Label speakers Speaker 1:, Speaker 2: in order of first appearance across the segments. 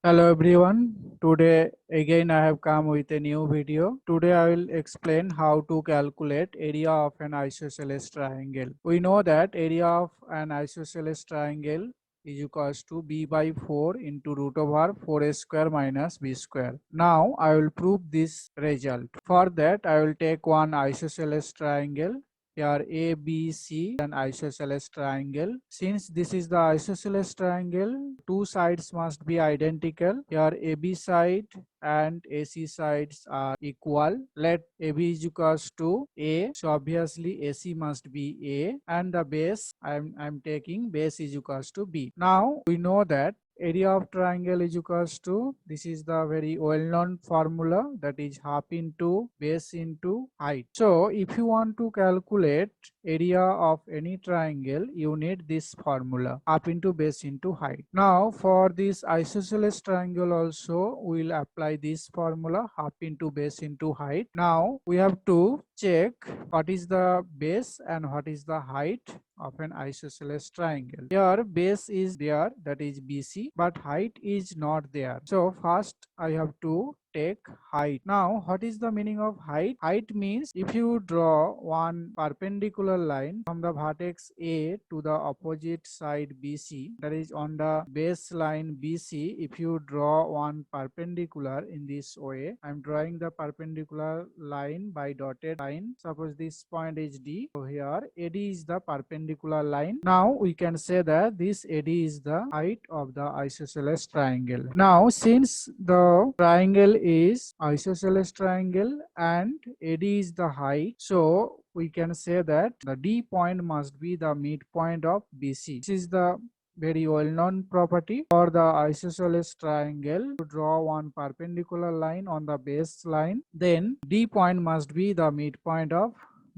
Speaker 1: Hello everyone. Today again I have come with a new video. Today I will explain how to calculate area of an isosceles triangle. We know that area of an isosceles triangle is equals to b by 4 into root over 4a square minus b square. Now I will prove this result. For that I will take one isosceles triangle. Here ABC an isosceles triangle. Since this is the isosceles triangle, two sides must be identical. Here AB side and AC sides are equal. Let AB is equals to A. So obviously AC must be A, and the base I'm taking base is equals to B. Now we know that area of triangle is equals to, this is the very well known formula, that is half into base into height. So if you want to calculate area of any triangle, you need this formula, half into base into height. Now for this isosceles triangle also we will apply this formula, half into base into height. Now we have to check what is the base and what is the height of an isosceles triangle. Here base is there, that is BC, but height is not there. So first I have to take height. Now what is the meaning of height? Height means if you draw one perpendicular line from the vertex A to the opposite side BC, that is on the baseline BC, if you draw one perpendicular in this way, I am drawing the perpendicular line by dotted line. Suppose this point is D. So here AD is the perpendicular line. Now we can say that this AD is the height of the isosceles triangle. Now since the triangle is isosceles triangle and AD is the height, so we can say that the D point must be the midpoint of BC. This is the very well-known property for the isosceles triangle. To draw one perpendicular line on the baseline, then D point must be the midpoint of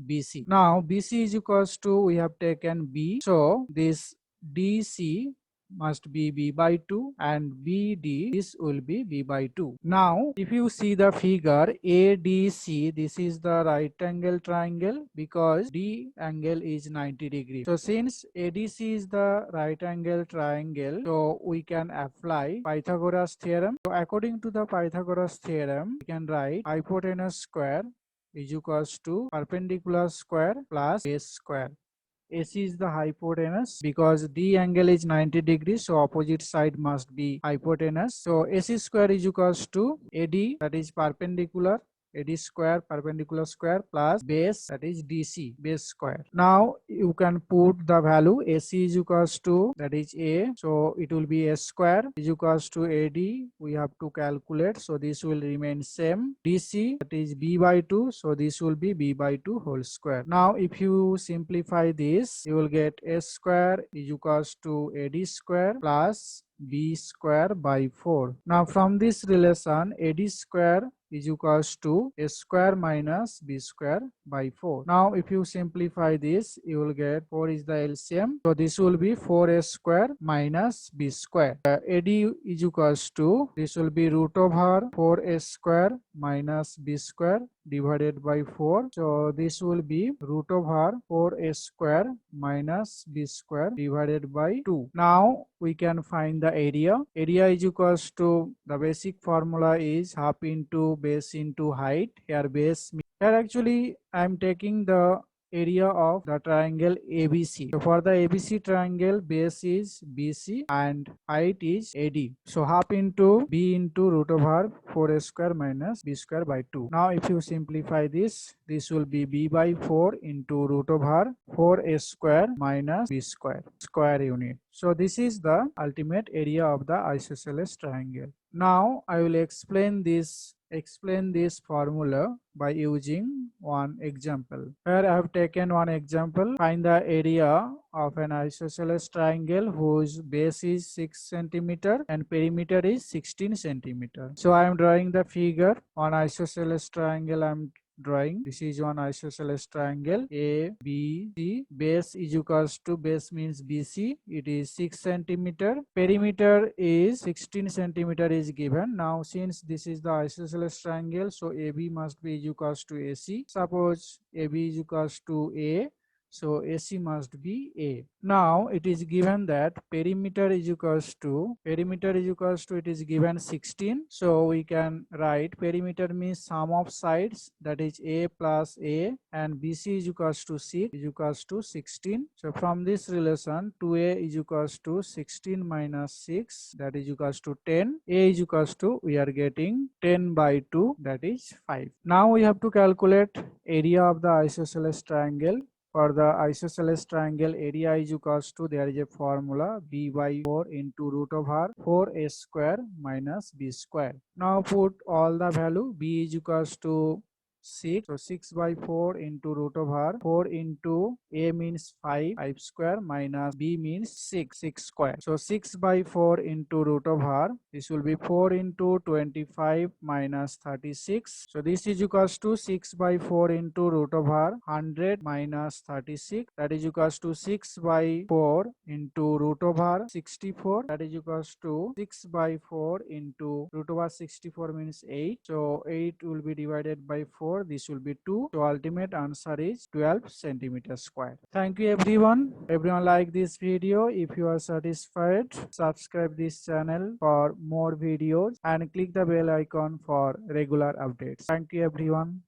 Speaker 1: BC. Now BC is equals to, we have taken B, so this DC must be B by 2 and BD, this will be B by 2. Now if you see the figure ADC, this is the right angle triangle because D angle is 90 degrees. So since ADC is the right angle triangle, so we can apply Pythagoras theorem. So according to the Pythagoras theorem, we can write hypotenuse square is equals to perpendicular square plus base square. AC is the hypotenuse because D angle is 90 degrees, so opposite side must be hypotenuse. So AC square is equals to AD, that is perpendicular, AD square perpendicular square plus base, that is DC base square. Now you can put the value AC is equals to, that is A, so it will be A square is equals to AD. We have to calculate, so this will remain same. DC, that is B by 2, so this will be B by 2 whole square. Now if you simplify this, you will get A square is equals to AD square plus B square by 4. Now from this relation, AD square is equals to A square minus B square by 4. Now if you simplify this, you will get 4 is the LCM, so this will be 4A square minus B square. AD is equals to, this will be root over 4A square minus B square divided by 4. So this will be root over 4A square minus B square divided by 2. Now we can find the area. Area is equals to, the basic formula is half into base into height. Here base, here actually I am taking the area of the triangle ABC. So for the ABC triangle, base is BC and height is AD. So half into B into root over 4A square minus B square by 2. Now if you simplify this, this will be B by 4 into root over 4A square minus B square, square unit. So this is the ultimate area of the isosceles triangle. Now I will explain this formula by using one example. Here I have taken one example. Find the area of an isosceles triangle whose base is 6 cm and perimeter is 16 cm. So I am drawing the figure on isosceles triangle. I am drawing. This is one isosceles triangle A, B, C. Base is equals to, base means BC. It is 6 cm. Perimeter is 16 cm is given. Now since this is the isosceles triangle, so AB must be equals to AC. Suppose AB is equals to A. So AC must be A. Now it is given that perimeter is equals to it is given 16. So we can write perimeter means sum of sides, that is A plus A, and BC is equals to 6 is equals to 16. So from this relation 2A is equals to 16 minus 6, that is equals to 10. A is equals to, we are getting 10 by 2, that is 5. Now we have to calculate area of the isosceles triangle. For the isosceles triangle, area is equals to, there is a formula, b by 4 into root over 4a square minus b square. Now put all the value. B is equals to 6. So 6 by 4 into root over 4 into a means 5 square, minus b means 6 square. So 6 by 4 into root over, this will be 4 into 25 minus 36. So this is equals to 6 by 4 into root over 100 minus 36, that is equals to 6 by 4 into root over 64, that is equals to 6 by 4 into root over 64 means 8. So 8 will be divided by 4, this will be 2. So ultimate answer is 12 centimeters square. Thank you everyone. Everyone like this video. If you are satisfied, subscribe this channel for more videos and click the bell icon for regular updates. Thank you everyone.